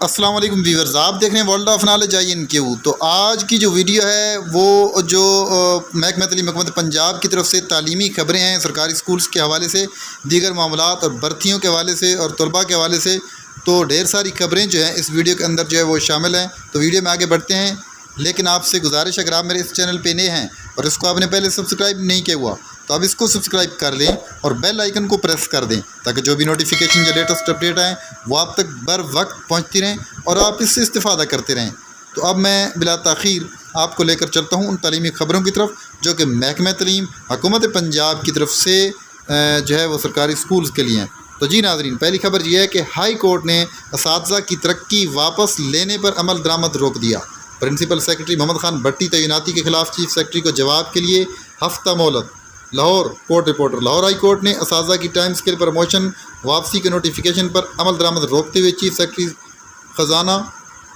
السلام علیکم ویورز، آپ دیکھ رہے ہیں ورلڈ آف نالج INQ۔ تو آج کی جو ویڈیو ہے وہ جو محکمہ تعلیم حکومت پنجاب کی طرف سے تعلیمی خبریں ہیں سرکاری سکولز کے حوالے سے، دیگر معاملات اور بھرتیوں کے حوالے سے اور طلباء کے حوالے سے، تو ڈھیر ساری خبریں جو ہیں اس ویڈیو کے اندر جو ہے وہ شامل ہیں۔ تو ویڈیو میں آگے بڑھتے ہیں، لیکن آپ سے گزارش اگر آپ میرے اس چینل پہ نئے ہیں اور اس کو آپ نے پہلے سبسکرائب نہیں کیا ہوا تو آپ اس کو سبسکرائب کر لیں اور بیل آئیکن کو پریس کر دیں تاکہ جو بھی نوٹیفیکیشن جو لیٹسٹ اپڈیٹ آئیں وہ آپ تک بر وقت پہنچتی رہیں اور آپ اس سے استفادہ کرتے رہیں۔ تو اب میں بلا تاخیر آپ کو لے کر چلتا ہوں ان تعلیمی خبروں کی طرف جو کہ محکمہ تعلیم حکومت پنجاب کی طرف سے جو ہے وہ سرکاری سکولز کے لیے ہیں۔ تو جی ناظرین، پہلی خبر یہ ہے کہ ہائی کورٹ نے اساتذہ کی ترقی واپس لینے پر عمل درآمد روک دیا۔ پرنسپل سیکرٹری محمد خان بھٹی تعیناتی کے خلاف چیف سیکرٹری کو جواب کے لیے ہفتہ مہلت۔ Lahore court reporter. Lahore high court نے اساتذہ کی ٹائم اسکیل پروموشن واپسی کے نوٹیفیکیشن پر عمل درآمد روکتے ہوئے چیف سیکرٹری خزانہ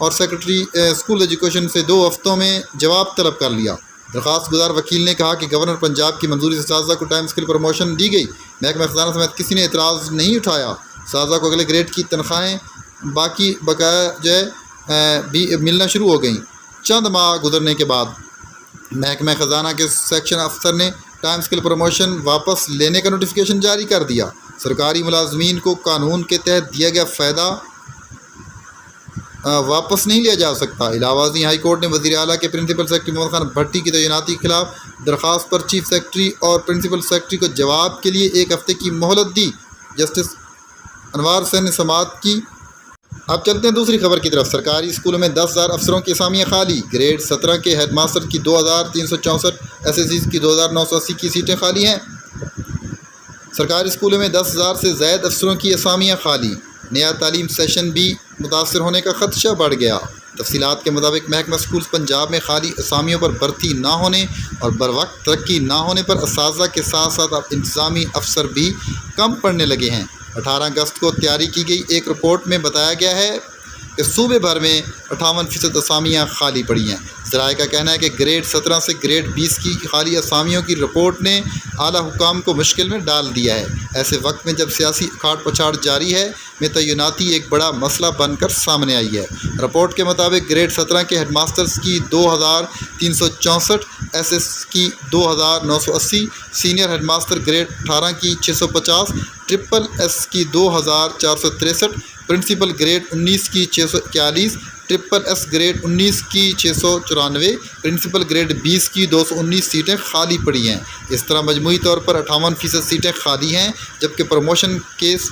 اور سیکرٹری اسکول ایجوکیشن سے 2 ہفتوں میں جواب طلب کر لیا۔ درخواست گزار وکیل نے کہا کہ گورنر پنجاب کی منظوری سے اساتذہ کو ٹائم اسکیل پروموشن دی گئی، محکمہ خزانہ سمیت کسی نے اعتراض نہیں اٹھایا۔ اساتذہ کو اگلے گریڈ کی تنخواہیں باقی بقایا جو ہے بھی ملنا شروع ہو گئیں۔ چند ماہ گزرنے کے بعد محکمہ خزانہ کے سیکشن افسر نے ٹائم اسکیل پروموشن واپس لینے کا نوٹیفیکیشن جاری کر دیا۔ سرکاری ملازمین کو قانون کے تحت دیا گیا فائدہ واپس نہیں لیا جا سکتا۔ علاوہ ازیں ہائی کورٹ نے وزیر اعلیٰ کے پرنسپل سیکرٹری محمد خان بھٹی کی تعیناتی کے خلاف درخواست پر چیف سیکرٹری اور پرنسپل سیکرٹری کو جواب کے لیے 1 ہفتے کی مہلت دی۔ جسٹس انوار حسین نے سماعت کی۔ اب چلتے ہیں دوسری خبر کی طرف۔ سرکاری اسکولوں میں 10,000 افسروں کی اسامیاں خالی۔ گریڈ 17 کے ہیڈ ماسٹر کی 2,364، SSCs کی 2,980 کی سیٹیں خالی ہیں۔ سرکاری اسکولوں میں 10,000 سے زائد افسروں کی اسامیاں خالی۔ نیا تعلیم سیشن بھی متاثر ہونے کا خدشہ بڑھ گیا۔ تفصیلات کے مطابق محکمہ سکولز پنجاب میں خالی اسامیوں پر بھرتی نہ ہونے اور بروقت ترقی نہ ہونے پر اساتذہ کے ساتھ ساتھ اب انتظامی افسر بھی کم پڑنے لگے ہیں۔ 18 اگست کو تیاری کی گئی ایک رپورٹ میں بتایا گیا ہے کہ صوبے بھر میں 58% اسامیاں خالی پڑی ہیں۔ ذرائع کا کہنا ہے کہ گریڈ 17 سے گریڈ 20 کی خالی اسامیوں کی رپورٹ نے اعلیٰ حکام کو مشکل میں ڈال دیا ہے۔ ایسے وقت میں جب سیاسی اکھاڑ پچھاڑ جاری ہے میں تعیناتی ایک بڑا مسئلہ بن کر سامنے آئی ہے۔ رپورٹ کے مطابق گریڈ 17 کے ہیڈ ماسٹرز کی 2,364، SS کی 2,980، سینئر ہیڈ ماسٹر گریڈ 18 کی 650، ٹرپل ایس کی 2,463، پرنسپل گریڈ 19 کی 641، ٹرپل ایس گریڈ 19 کی 694، پرنسپل گریڈ 20 کی 219 سیٹیں خالی پڑی ہیں۔ اس طرح مجموعی طور پر 58% سیٹیں خالی ہیں، جبکہ پروموشن کیس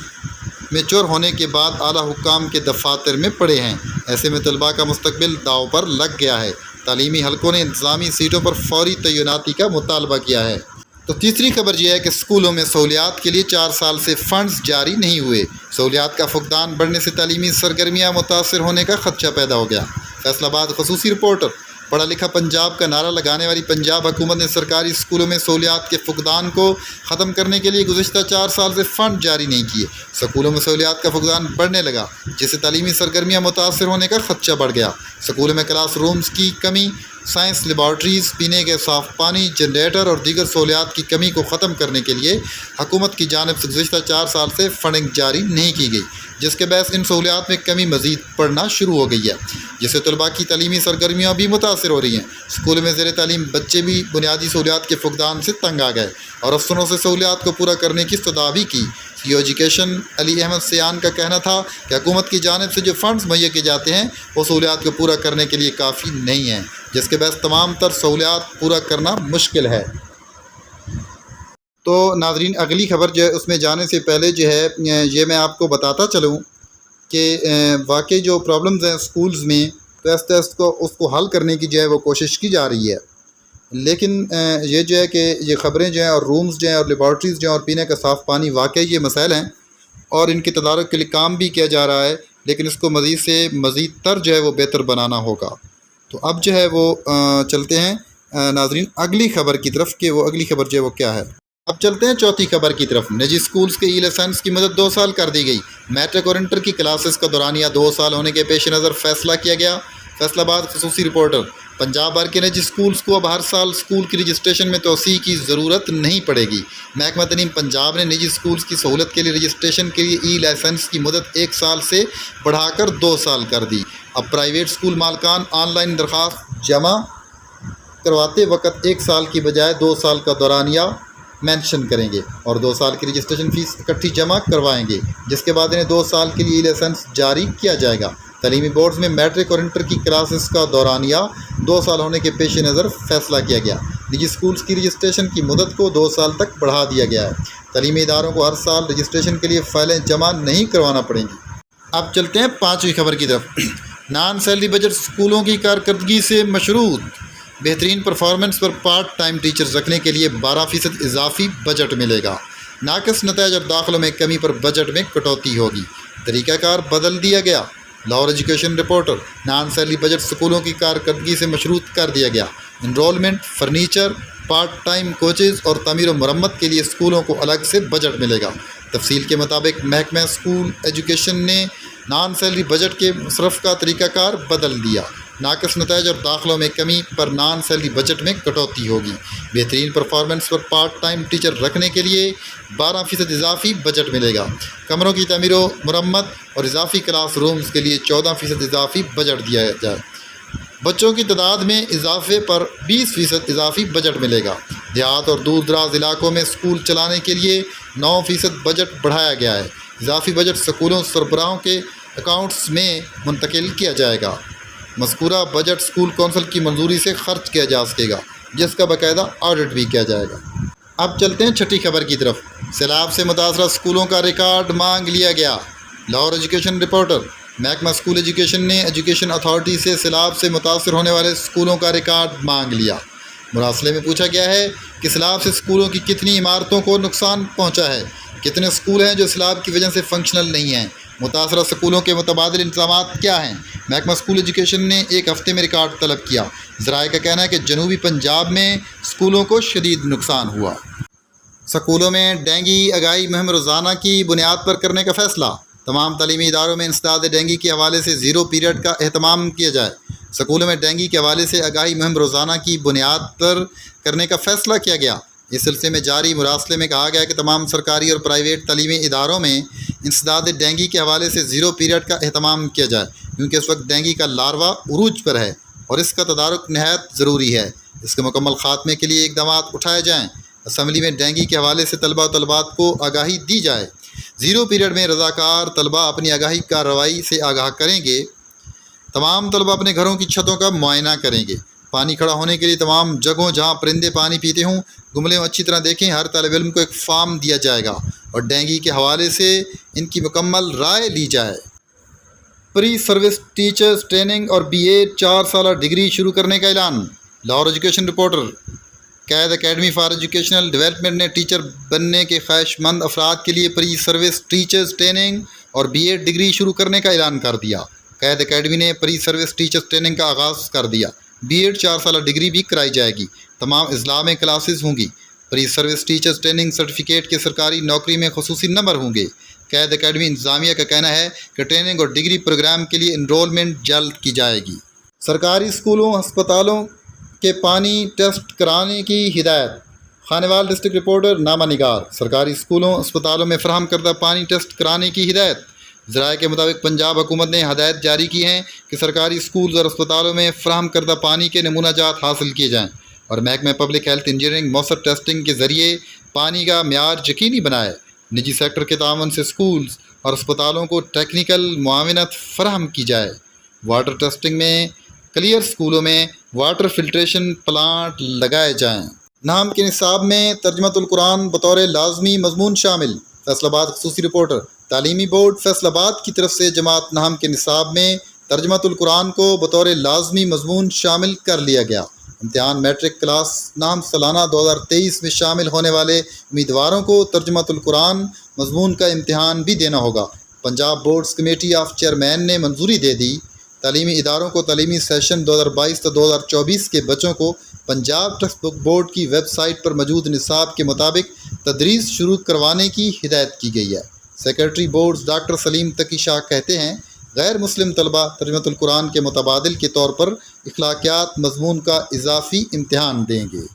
میچور ہونے کے بعد اعلیٰ حکام کے دفاتر میں پڑے ہیں۔ ایسے میں طلباء کا مستقبل داؤ پر لگ گیا ہے۔ تعلیمی حلقوں نے انتظامی سیٹوں پر فوری تعیناتی کا مطالبہ کیا ہے۔ تو تیسری خبر یہ ہے کہ اسکولوں میں سہولیات کے لیے 4 سال سے فنڈز جاری نہیں ہوئے۔ سہولیات کا فقدان بڑھنے سے تعلیمی سرگرمیاں متاثر ہونے کا خدشہ پیدا ہو گیا۔ فیصل آباد خصوصی رپورٹر۔ پڑھا لکھا پنجاب کا نعرہ لگانے والی پنجاب حکومت نے سرکاری اسکولوں میں سہولیات کے فقدان کو ختم کرنے کے لیے گزشتہ 4 سال سے فنڈ جاری نہیں کیے۔ اسکولوں میں سہولیات کا فقدان بڑھنے لگا، جس سے تعلیمی سرگرمیاں متاثر ہونے کا خدشہ بڑھ گیا۔ اسکولوں میں کلاس رومز کی کمی، سائنس لیبارٹریز، پینے کے صاف پانی، جنریٹر اور دیگر سہولیات کی کمی کو ختم کرنے کے لیے حکومت کی جانب سے گزشتہ 4 سال سے فنڈنگ جاری نہیں کی گئی، جس کے باعث ان سہولیات میں کمی مزید پڑنا شروع ہو گئی ہے، جس سے طلباء کی تعلیمی سرگرمیاں بھی متاثر ہو رہی ہیں۔ اسکول میں زیر تعلیم بچے بھی بنیادی سہولیات کے فقدان سے تنگ آ گئے اور افسروں سے سہولیات کو پورا کرنے کی استدعا بھی کی۔ CEO ایجوکیشن علی احمد سیان کا کہنا تھا کہ حکومت کی جانب سے جو فنڈز مہیا کیے جاتے ہیں وہ سہولیات کو پورا کرنے کے لیے کافی نہیں ہیں، جس کے باعث تمام تر سہولیات پورا کرنا مشکل ہے۔ تو ناظرین، اگلی خبر جو ہے اس میں جانے سے پہلے جو ہے یہ میں آپ کو بتاتا چلوں کہ واقعی جو پرابلمز ہیں سکولز میں تو اس کو حل کرنے کی جو ہے وہ کوشش کی جا رہی ہے، لیکن یہ جو ہے کہ یہ خبریں جو ہیں اور رومز جو ہیں اور لیبارٹریز جو ہیں اور پینے کا صاف پانی واقعی یہ مسائل ہیں اور ان کے تدارک کے لیے کام بھی کیا جا رہا ہے، لیکن اس کو مزید تر جو ہے وہ بہتر بنانا ہوگا۔ تو اب جو ہے وہ چلتے ہیں ناظرین اگلی خبر کی طرف کہ وہ اگلی خبر جو ہے وہ کیا ہے۔ اب چلتے ہیں چوتھی خبر کی طرف۔ نجی سکولز کے لائسنس کی مدت 2 سال کر دی گئی۔ میٹرک اور انٹر کی کلاسز کا دورانیہ 2 سال ہونے کے پیش نظر فیصلہ کیا گیا۔ فیصل آباد خصوصی رپورٹر۔ پنجاب بھر کے نجی اسکولز کو اب ہر سال اسکول کی رجسٹریشن میں توسیع کی ضرورت نہیں پڑے گی۔ محکمہ تعلیم پنجاب نے نجی اسکولز کی سہولت کے لیے رجسٹریشن کے لیے ای لائسنس کی مدت 1 سال سے بڑھا کر 2 سال کر دی۔ اب پرائیویٹ اسکول مالکان آن لائن درخواست جمع کرواتے وقت 1 سال کی بجائے 2 سال کا دورانیہ مینشن کریں گے اور 2 سال کی رجسٹریشن فیس اکٹھی جمع کروائیں گے، جس کے بعد انہیں 2 سال کے لیے ای لائسنس جاری کیا جائے گا۔ تعلیمی بورڈز میں میٹرک اور انٹر کی کلاسز کا دورانیہ 2 سال ہونے کے پیش نظر فیصلہ کیا گیا۔ نجی اسکولز کی رجسٹریشن کی مدت کو 2 سال تک بڑھا دیا گیا ہے۔ تعلیمی اداروں کو ہر سال رجسٹریشن کے لیے فائلیں جمع نہیں کروانا پڑیں گی۔ اب چلتے ہیں 5ویں خبر کی طرف۔ نان سیلری بجٹ اسکولوں کی کارکردگی سے مشروط، بہترین پرفارمنس پر پارٹ ٹائم ٹیچر رکھنے کے لیے 12% اضافی بجٹ ملے گا۔ ناقص نتائج اور داخلوں میں کمی پر بجٹ میں کٹوتی ہوگی۔ طریقہ کار بدل دیا گیا۔ Lahore education reporter. Naan salary budget اسکولوں کی کارکردگی سے مشروط کر دیا گیا۔ Enrolment, furniture, part time coaches اور تعمیر و مرمت کے لیے اسکولوں کو الگ سے بجٹ ملے گا۔ تفصیل کے مطابق محکمہ اسکول ایجوکیشن نے نان سیلری بجٹ کے مصرف کا طریقہ کار بدل دیا۔ ناقص نتائج اور داخلوں میں کمی پر نان سیلری بجٹ میں کٹوتی ہوگی۔ بہترین پرفارمنس پر پارٹ ٹائم ٹیچر رکھنے کے لیے 12% اضافی بجٹ ملے گا۔ کمروں کی تعمیر و مرمت اور اضافی کلاس رومز کے لیے 14% اضافی بجٹ دیا جائے۔ بچوں کی تعداد میں اضافے پر 20% اضافی بجٹ ملے گا۔ دیہات اور دور دراز علاقوں میں اسکول چلانے کے لیے 9% بجٹ بڑھایا گیا ہے۔ اضافی بجٹ اسکولوں سربراہوں کے اکاؤنٹس میں منتقل کیا جائے گا۔ مذکورہ بجٹ اسکول کونسل کی منظوری سے خرچ کیا جا سکے گا، جس کا باقاعدہ آڈٹ بھی کیا جائے گا۔ اب چلتے ہیں 6ٹھی خبر کی طرف۔ سیلاب سے متاثرہ اسکولوں کا ریکارڈ مانگ لیا گیا۔ Lahore education reporter. محکمہ اسکول ایجوکیشن نے ایجوکیشن اتھارٹی سے سیلاب سے متاثر ہونے والے اسکولوں کا ریکارڈ مانگ لیا۔ مراسلے میں پوچھا گیا ہے کہ سیلاب سے اسکولوں کی کتنی عمارتوں کو نقصان پہنچا ہے، کتنے اسکول ہیں جو سیلاب کی وجہ سے فنکشنل نہیں ہیں، متاثرہ اسکولوں کے متبادل انتظامات کیا ہیں۔ محکمہ اسکول ایجوکیشن نے 1 ہفتے میں ریکارڈ طلب کیا۔ ذرائع کا کہنا ہے کہ جنوبی پنجاب میں اسکولوں کو شدید نقصان ہوا۔ اسکولوں میں ڈینگی آگاہی مہم روزانہ کی بنیاد پر کرنے کا فیصلہ۔ تمام تعلیمی اداروں میں انسداد ڈینگی کے حوالے سے 0 پیریڈ کا اہتمام کیا جائے۔ اسکولوں میں ڈینگی کے حوالے سے آگاہی مہم روزانہ کی بنیاد پر کرنے کا فیصلہ کیا گیا۔ اس سلسلے میں جاری مراسلے میں کہا گیا کہ تمام سرکاری اور پرائیویٹ تعلیمی اداروں میں انسداد ڈینگی کے حوالے سے 0 پیریڈ کا اہتمام کیا جائے، کیونکہ اس وقت ڈینگی کا لاروا عروج پر ہے اور اس کا تدارک نہایت ضروری ہے۔ اس کے مکمل خاتمے کے لیے اقدامات اٹھائے جائیں۔ اسمبلی میں ڈینگی کے حوالے سے طلبہ و طالبات کو آگاہی دی جائے۔ 0 پیریڈ میں رضاکار طلبہ اپنی آگاہی کارروائی سے آگاہ کریں گے۔ تمام طلبہ اپنے گھروں کی چھتوں کا معائنہ کریں گے۔ پانی کھڑا ہونے کے لیے تمام جگہوں جہاں پرندے پانی پیتے ہوں، گملے اچھی طرح دیکھیں۔ ہر طالب علم کو ایک فارم دیا جائے گا اور ڈینگی کے حوالے سے ان کی مکمل رائے لی جائے۔ پری سروس ٹیچرز ٹریننگ اور B.Ed 4 سالہ ڈگری شروع کرنے کا اعلان۔ Lahore education reporter. Quaid academy for educational development نے ٹیچر بننے کے خواہش مند افراد کے لیے پری سروس ٹیچرز ٹریننگ اور B.Ed ڈگری شروع کرنے کا اعلان کر دیا۔ قائد اکیڈمی نے پری سروس ٹیچرز ٹریننگ کا آغاز کر دیا۔ B.Ed 4 سالہ ڈگری بھی کرائی جائے گی۔ تمام اضلاع میں کلاسز ہوں گی۔ پری سروس ٹیچرز ٹریننگ سرٹیفکیٹ کے سرکاری نوکری میں خصوصی نمبر ہوں گے۔ قائد اکیڈمی انتظامیہ کا کہنا ہے کہ ٹریننگ اور ڈگری پروگرام کے لیے انرولمنٹ جلد کی جائے گی۔ سرکاری اسکولوں ہسپتالوں کے پانی ٹیسٹ کرانے کی ہدایت۔ خانیوال ڈسٹرکٹ رپورٹر نامہ نگار۔ سرکاری اسکولوں اسپتالوں میں فراہم کردہ پانی ٹیسٹ کرانے کی ہدایت۔ ذرائع کے مطابق پنجاب حکومت نے ہدایت جاری کی ہیں کہ سرکاری اسکولز اور اسپتالوں میں فراہم کردہ پانی کے نمونہ جات حاصل کیے جائیں اور محکمہ پبلک ہیلتھ انجینئرنگ مؤثر ٹیسٹنگ کے ذریعے پانی کا معیار یقینی بنائے۔ نجی سیکٹر کے تعاون سے اسکولز اور اسپتالوں کو ٹیکنیکل معاونت فراہم کی جائے۔ واٹر ٹیسٹنگ میں کلیئر اسکولوں میں واٹر فلٹریشن پلانٹ لگائے جائیں۔ نام کے نصاب میں ترجمۃ القرآن بطور لازمی مضمون شامل۔ فیصل آباد خصوصی رپورٹر۔ تعلیمی بورڈ فیصل آباد کی طرف سے جماعت نام کے نصاب میں ترجمۃ القرآن کو بطور لازمی مضمون شامل کر لیا گیا۔ امتحان میٹرک کلاس نام سالانہ 2023 میں شامل ہونے والے امیدواروں کو ترجمۃ القرآن مضمون کا امتحان بھی دینا ہوگا۔ Punjab boards committee of chairman نے منظوری دے دی۔ تعلیمی اداروں کو تعلیمی سیشن 2022 تا 2024 کے بچوں کو پنجاب ٹیکسٹ بک بورڈ کی ویب سائٹ پر موجود نصاب کے مطابق تدریس شروع کروانے کی ہدایت کی گئی ہے۔ سیکریٹری بورڈز ڈاکٹر سلیم تقی شاہ کہتے ہیں غیر مسلم طلبہ ترجمۃ القرآن کے متبادل کے طور پر اخلاقیات مضمون کا اضافی امتحان دیں گے۔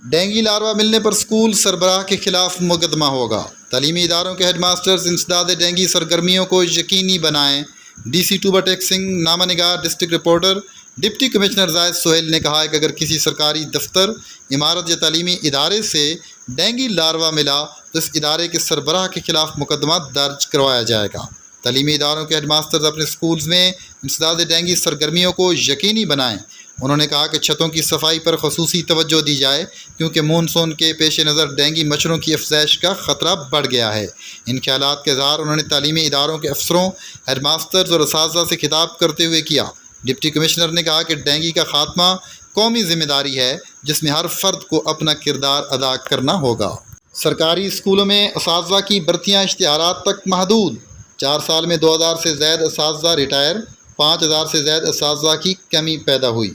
ڈینگی لاروا ملنے پر اسکول سربراہ کے خلاف مقدمہ ہوگا۔ تعلیمی اداروں کے ہیڈ ماسٹرز انسداد ڈینگی سرگرمیوں کو یقینی بنائیں۔ ڈی سی ٹوبہ ٹیک سنگھ، نامہ نگار، ڈسٹرکٹ رپورٹر۔ ڈپٹی کمشنر زاہد سہیل نے کہا ہے کہ اگر کسی سرکاری دفتر، عمارت یا تعلیمی ادارے سے ڈینگی لاروا ملا تو اس ادارے کے سربراہ کے خلاف مقدمہ درج کروایا جائے گا۔ تعلیمی اداروں کے ہیڈ ماسٹرز اپنے اسکولز میں انسداد ڈینگی سرگرمیوں کو یقینی بنائیں۔ انہوں نے کہا کہ چھتوں کی صفائی پر خصوصی توجہ دی جائے کیونکہ مونسون کے پیش نظر ڈینگی مچھروں کی افزائش کا خطرہ بڑھ گیا ہے۔ ان خیالات کا اظہار انہوں نے تعلیمی اداروں کے افسروں، ہیڈ ماسٹرز اور اساتذہ سے خطاب کرتے ہوئے کیا۔ ڈپٹی کمشنر نے کہا کہ ڈینگی کا خاتمہ قومی ذمہ داری ہے جس میں ہر فرد کو اپنا کردار ادا کرنا ہوگا۔ سرکاری اسکولوں میں اساتذہ کی بھرتیاں اشتہارات تک محدود۔ 4 سال میں 2000 سے زائد اساتذہ ریٹائر، 5000 سے زائد اساتذہ کی کمی پیدا ہوئی۔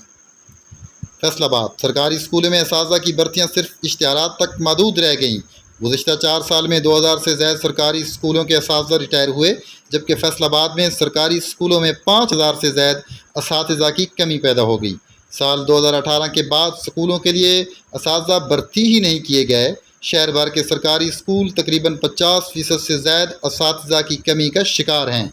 فیصل آباد، سرکاری اسکولوں میں اساتذہ کی بھرتیاں صرف اشتہارات تک محدود رہ گئیں۔ گزشتہ 4 سال میں 2000 سے زائد سرکاری اسکولوں کے اساتذہ ریٹائر ہوئے، جبکہ فیصل آباد میں سرکاری اسکولوں میں 5000 سے زائد اساتذہ کی کمی پیدا ہو گئی۔ سال 2018 کے بعد اسکولوں کے لیے اساتذہ بھرتی ہی نہیں کیے گئے۔ شہر بھر کے سرکاری اسکول تقریباً 50% سے زائد اساتذہ کی کمی کا شکار ہیں،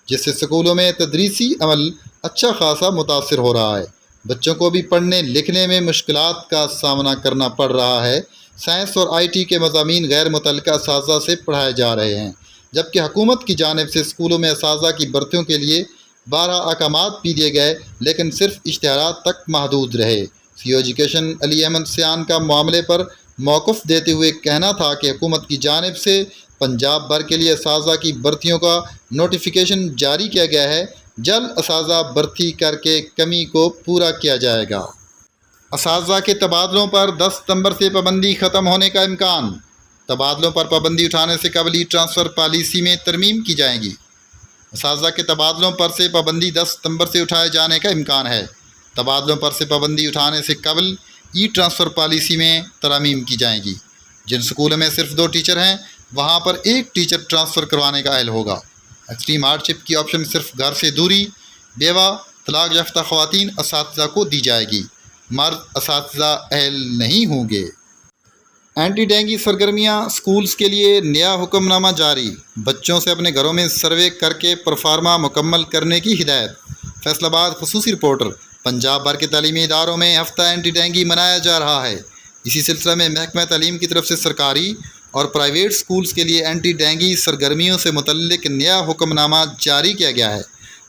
جس سے اسکولوں میں تدریسی عمل اچھا خاصا متاثر ہو رہا ہے۔ بچوں کو بھی پڑھنے لکھنے میں مشکلات کا سامنا کرنا پڑ رہا ہے۔ سائنس اور آئی ٹی کے مضامین غیر متعلقہ اساتذہ سے پڑھائے جا رہے ہیں، جبکہ حکومت کی جانب سے اسکولوں میں اساتذہ کی بھرتیوں کے لیے 12 احکامات بھی دیے گئے لیکن صرف اشتہارات تک محدود رہے۔ سی او ایجوکیشن علی احمد سیان کا معاملے پر موقف دیتے ہوئے کہنا تھا کہ حکومت کی جانب سے پنجاب بھر کے لیے اساتذہ کی بھرتیوں کا نوٹیفیکیشن جاری کیا گیا ہے۔ جلد اساتذہ بھرتی کر کے کمی کو پورا کیا جائے گا۔ اساتذہ کے تبادلوں پر 10 ستمبر سے پابندی ختم ہونے کا امکان۔ تبادلوں پر پابندی اٹھانے سے قبل ہی ٹرانسفر پالیسی میں ترمیم کی جائے گی۔ اساتذہ کے تبادلوں پر سے پابندی 10 ستمبر سے اٹھائے جانے کا امکان ہے۔ تبادلوں پر سے پابندی اٹھانے سے قبل ای ٹرانسفر پالیسی میں ترامیم کی جائیں گی۔ جن سکولوں میں صرف 2 ٹیچر ہیں وہاں پر 1 ٹیچر ٹرانسفر کروانے کا اہل ہوگا۔ ایکسٹریم ہارڈ شپ کی آپشن صرف گھر سے دوری، بیوہ، طلاق یافتہ خواتین اساتذہ کو دی جائے گی۔ مرد اساتذہ اہل نہیں ہوں گے۔ اینٹی ڈینگی سرگرمیاں اسکولز کے لیے نیا حکم نامہ جاری۔ بچوں سے اپنے گھروں میں سروے کر کے پرفارما مکمل کرنے کی ہدایت۔ فیصل آباد، خصوصی رپورٹر۔ پنجاب بھر کے تعلیمی اداروں میں ہفتہ اینٹی ڈینگی منایا جا رہا ہے۔ اسی سلسلہ میں محکمہ تعلیم کی طرف سے سرکاری اور پرائیویٹ اسکولز کے لیے اینٹی ڈینگی سرگرمیوں سے متعلق نیا حکم نامہ جاری کیا گیا ہے،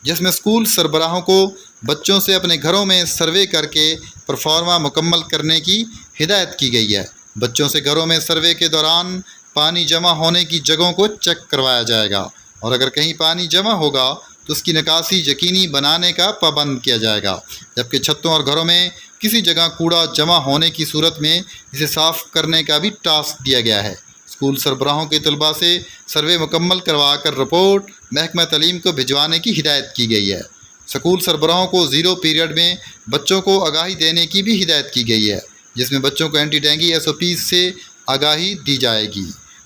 جس میں اسکول سربراہوں کو بچوں سے اپنے گھروں میں سروے کر کے پرفارما مکمل کرنے کی ہدایت کی گئی ہے۔ بچوں سے گھروں میں سروے کے دوران پانی جمع ہونے کی جگہوں کو چیک کروایا جائے گا اور اگر کہیں پانی جمع ہوگا تو اس کی نکاسی یقینی بنانے کا پابند کیا جائے گا، جبکہ چھتوں اور گھروں میں کسی جگہ کوڑا جمع ہونے کی صورت میں اسے صاف کرنے کا بھی ٹاسک دیا گیا ہے۔ اسکول سربراہوں کے طلباء سے سروے مکمل کروا کر رپورٹ محکمہ تعلیم کو بھجوانے کی ہدایت کی گئی ہے۔ اسکول سربراہوں کو 0 پیریڈ میں بچوں کو آگاہی دینے کی بھی ہدایت کی گئی ہے، جس میں بچوں کو اینٹی ڈینگی SOPs سے آگاہی دی جائے گی۔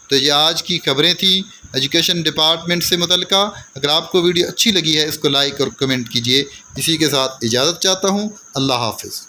تو یہ آج کی خبریں تھیں ایجوکیشن ڈپارٹمنٹ سے متعلقہ۔ اگر آپ کو ویڈیو اچھی لگی ہے اس کو لائک اور کمنٹ کیجیے۔ اسی کے ساتھ اجازت چاہتا ہوں۔ اللہ حافظ۔